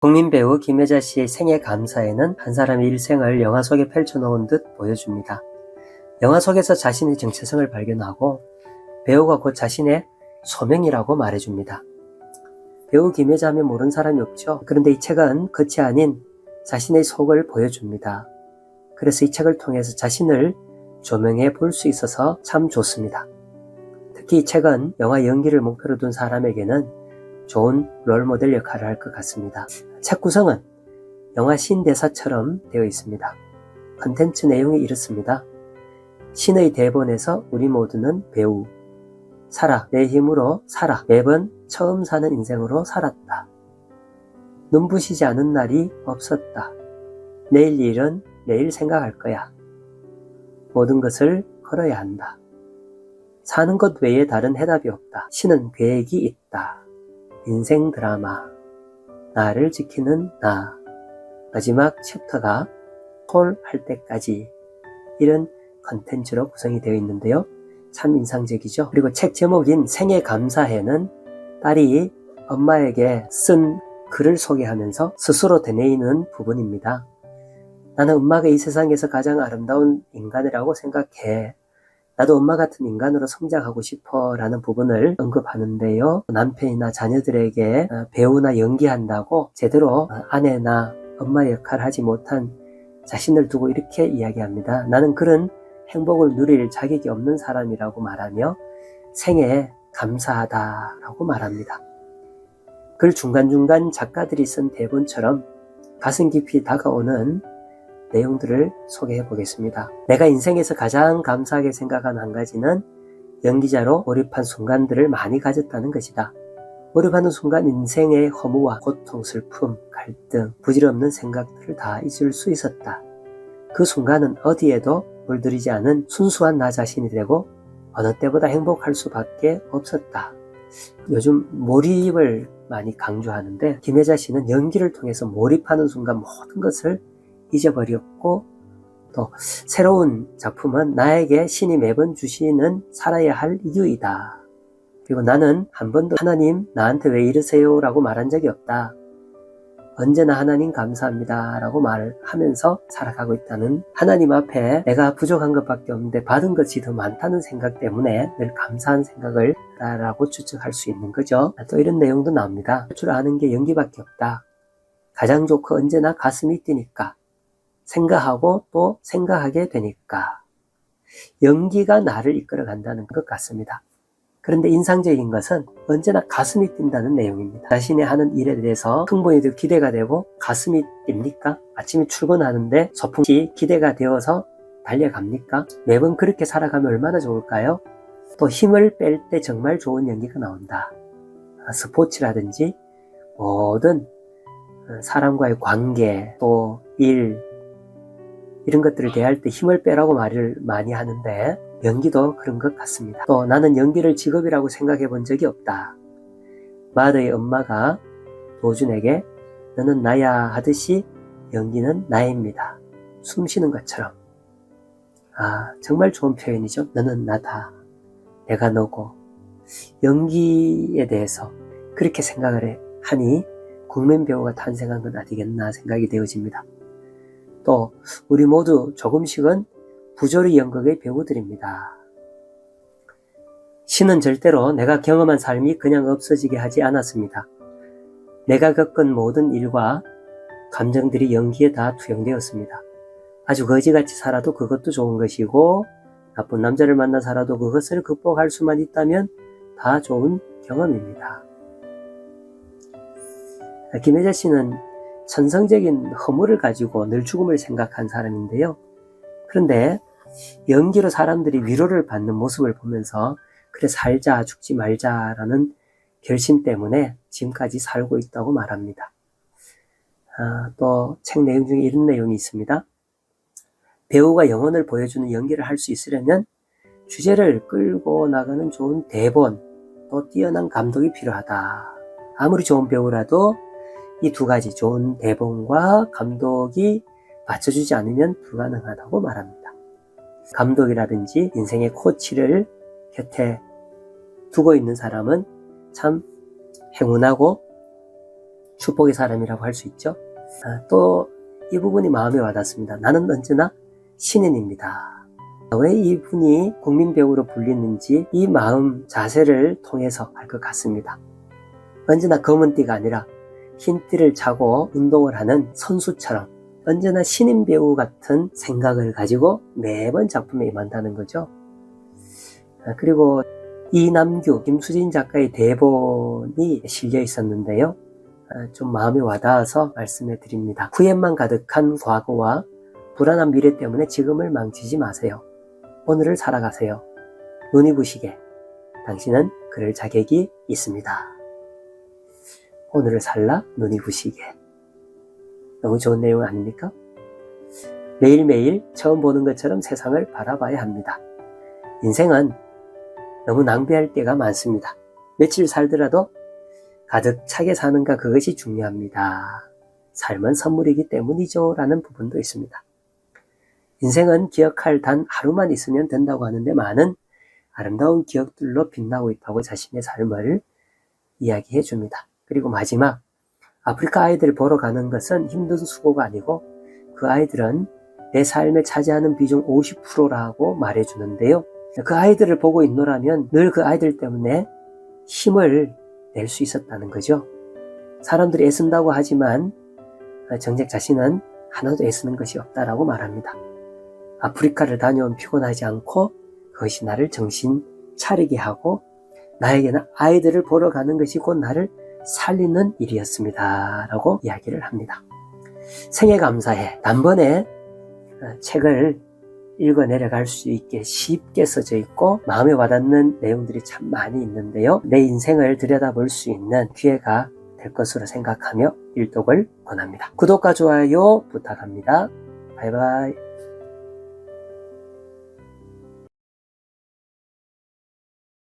국민 배우 김혜자 씨의 생애 감사에는 한 사람의 일생을 영화 속에 펼쳐놓은 듯 보여줍니다. 영화 속에서 자신의 정체성을 발견하고 배우가 곧 자신의 소명이라고 말해줍니다. 배우 김혜자 하면 모르는 사람이 없죠. 그런데 이 책은 겉이 아닌 자신의 속을 보여줍니다. 그래서 이 책을 통해서 자신을 조명해 볼 수 있어서 참 좋습니다. 특히 이 책은 영화 연기를 목표로 둔 사람에게는 좋은 롤모델 역할을 할 것 같습니다. 책 구성은 영화 신대사처럼 되어 있습니다. 컨텐츠 내용이 이렇습니다. 신의 대본에서 우리 모두는 배우. 살아, 내 힘으로 살아. 매번 처음 사는 인생으로 살았다. 눈부시지 않은 날이 없었다. 내일 일은 내일 생각할 거야. 모든 것을 걸어야 한다. 사는 것 외에 다른 해답이 없다. 신은 계획이 있다. 인생 드라마. 나를 지키는 나. 마지막 챕터가 콜할 때까지. 이런 컨텐츠로 구성이 되어 있는데요. 참 인상적이죠. 그리고 책 제목인 생애 감사해는 딸이 엄마에게 쓴 글을 소개하면서 스스로 되뇌이는 부분입니다. 나는 엄마가 이 세상에서 가장 아름다운 인간이라고 생각해. 나도 엄마 같은 인간으로 성장하고 싶어 라는 부분을 언급하는데요. 남편이나 자녀들에게 배우나 연기한다고 제대로 아내나 엄마 역할을 하지 못한 자신을 두고 이렇게 이야기합니다. 나는 그런 행복을 누릴 자격이 없는 사람이라고 말하며 생애에 감사하다라고 말합니다. 글 중간중간 작가들이 쓴 대본처럼 가슴 깊이 다가오는 내용들을 소개해 보겠습니다. 내가 인생에서 가장 감사하게 생각한 한 가지는 연기자로 몰입한 순간들을 많이 가졌다는 것이다. 몰입하는 순간 인생의 허무와 고통, 슬픔, 갈등, 부질없는 생각들을 다 잊을 수 있었다. 그 순간은 어디에도 물들이지 않은 순수한 나 자신이 되고 어느 때보다 행복할 수밖에 없었다. 요즘 몰입을 많이 강조하는데 김혜자 씨는 연기를 통해서 몰입하는 순간 모든 것을 잊어버렸고 또 새로운 작품은 나에게 신이 매번 주시는 살아야 할 이유이다. 그리고 나는 한 번도 하나님 나한테 왜 이러세요 라고 말한 적이 없다. 언제나 하나님 감사합니다 라고 말하면서 살아가고 있다는, 하나님 앞에 내가 부족한 것밖에 없는데 받은 것이 더 많다는 생각 때문에 늘 감사한 생각을 라고 추측할 수 있는 거죠. 또 이런 내용도 나옵니다. 할 줄 아는 게 연기밖에 없다. 가장 좋고 언제나 가슴이 뛰니까. 생각하고 또 생각하게 되니까. 연기가 나를 이끌어 간다는 것 같습니다. 그런데 인상적인 것은 언제나 가슴이 뛴다는 내용입니다. 자신이 하는 일에 대해서 충분히 기대가 되고 가슴이 뜁니까? 아침에 출근하는데 소풍이 기대가 되어서 달려갑니까? 매번 그렇게 살아가면 얼마나 좋을까요? 또 힘을 뺄 때 정말 좋은 연기가 나온다. 스포츠라든지 모든 사람과의 관계 또 일 이런 것들을 대할 때 힘을 빼라고 말을 많이 하는데 연기도 그런 것 같습니다. 또 나는 연기를 직업이라고 생각해 본 적이 없다. 마더의 엄마가 도준에게 너는 나야 하듯이 연기는 나입니다. 숨 쉬는 것처럼. 정말 좋은 표현이죠. 너는 나다. 내가 너고. 연기에 대해서 그렇게 생각을 하니 국민 배우가 탄생한 건 아니겠나 생각이 되어집니다. 또 우리 모두 조금씩은 부조리 연극의 배우들입니다. 신은 절대로 내가 경험한 삶이 그냥 없어지게 하지 않았습니다. 내가 겪은 모든 일과 감정들이 연기에 다 투영되었습니다. 아주 거지같이 살아도 그것도 좋은 것이고 나쁜 남자를 만나 살아도 그것을 극복할 수만 있다면 다 좋은 경험입니다. 김혜자 씨는 천성적인 허물을 가지고 늘 죽음을 생각한 사람인데요. 그런데 연기로 사람들이 위로를 받는 모습을 보면서 그래 살자 죽지 말자라는 결심 때문에 지금까지 살고 있다고 말합니다. 또 책 내용 중에 이런 내용이 있습니다. 배우가 영혼을 보여주는 연기를 할 수 있으려면 주제를 끌고 나가는 좋은 대본 또 뛰어난 감독이 필요하다. 아무리 좋은 배우라도 이 두 가지 좋은 대본과 감독이 맞춰주지 않으면 불가능하다고 말합니다. 감독이라든지 인생의 코치를 곁에 두고 있는 사람은 참 행운하고 축복의 사람이라고 할 수 있죠. 또 이 부분이 마음에 와닿습니다. 나는 언제나 신인입니다. 왜 이분이 국민배우로 불리는지 이 마음 자세를 통해서 알 것 같습니다. 언제나 검은 띠가 아니라 흰 띠를 차고 운동을 하는 선수처럼 언제나 신인 배우 같은 생각을 가지고 매번 작품에 임한다는 거죠. 그리고 이남규, 김수진 작가의 대본이 실려 있었는데요. 좀 마음이 와닿아서 말씀해 드립니다. 후회만 가득한 과거와 불안한 미래 때문에 지금을 망치지 마세요. 오늘을 살아가세요. 눈이 부시게 당신은 그럴 자격이 있습니다. 오늘을 살라 눈이 부시게. 너무 좋은 내용 아닙니까? 매일매일 처음 보는 것처럼 세상을 바라봐야 합니다. 인생은 너무 낭비할 때가 많습니다. 며칠 살더라도 가득 차게 사는가 그것이 중요합니다. 삶은 선물이기 때문이죠 라는 부분도 있습니다. 인생은 기억할 단 하루만 있으면 된다고 하는데 많은 아름다운 기억들로 빛나고 있다고 자신의 삶을 이야기해 줍니다. 그리고 마지막, 아프리카 아이들 보러 가는 것은 힘든 수고가 아니고 그 아이들은 내 삶에 차지하는 비중 50%라고 말해 주는데요. 그 아이들을 보고 있노라면 늘 그 아이들 때문에 힘을 낼 수 있었다는 거죠. 사람들이 애쓴다고 하지만 정작 자신은 하나도 애쓰는 것이 없다라고 말합니다. 아프리카를 다녀온 피곤하지 않고 그것이 나를 정신 차리게 하고 나에게는 아이들을 보러 가는 것이 곧 나를 살리는 일이었습니다 라고 이야기를 합니다. 생애 감사해 단번에 책을 읽어 내려갈 수 있게 쉽게 써져 있고 마음에 와닿는 내용들이 참 많이 있는데요. 내 인생을 들여다볼 수 있는 기회가 될 것으로 생각하며 일독을 권합니다. 구독과 좋아요 부탁합니다. 바이바이.